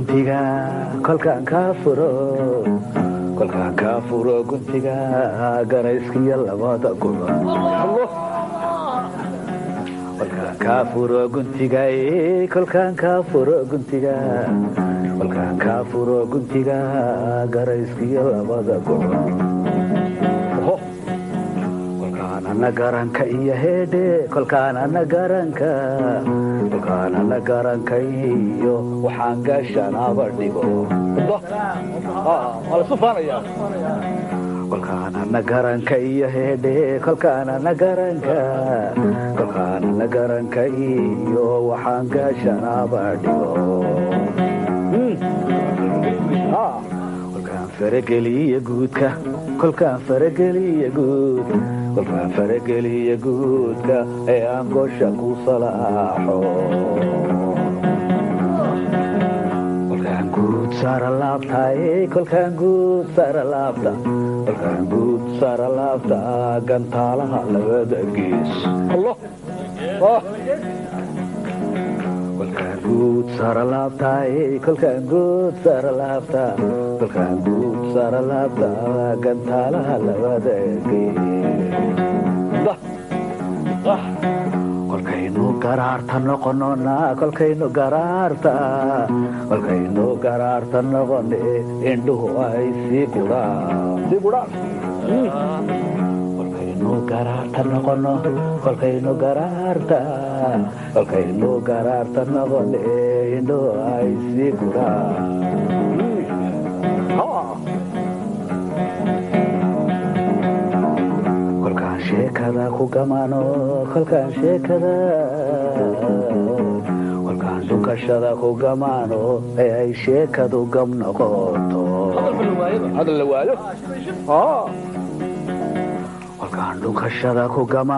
guntiga kolkaan kaa furo guntiga garayskiya labada goba kolkaan kaa furo guntiga kolkaan kaa furo guntiga kolkaan kaa furo guntiga garayskiya labada goba kolkaanana garanka iyo heedhe kolkaanana garanka iyo waxaan gaashanaaba dhigo kolkaanana garanka iyo heedhe kolkaanana garanka iyo waxaan gaashanaaba dhigo kolkaan farageliya guudka kolkaan farageliya guudka ee aan gosha ku salaaxo kolkaan guud saara laabta gantaalaha labada gees kolkaan guud saara laabta gantaalaha labada gees kolkaynu garaarta noqonona kolkaynu garaarta noqone indhuhu ay sii guraan kolkaynu garaarta noqono kolkaynu garaarta noqone indhuhu ay sii guraan sheekada ku gamaano kolkaan dhukashada ku gamaano ee ay sheekadu gab noqoto kolkaan dhukashada ku gamaano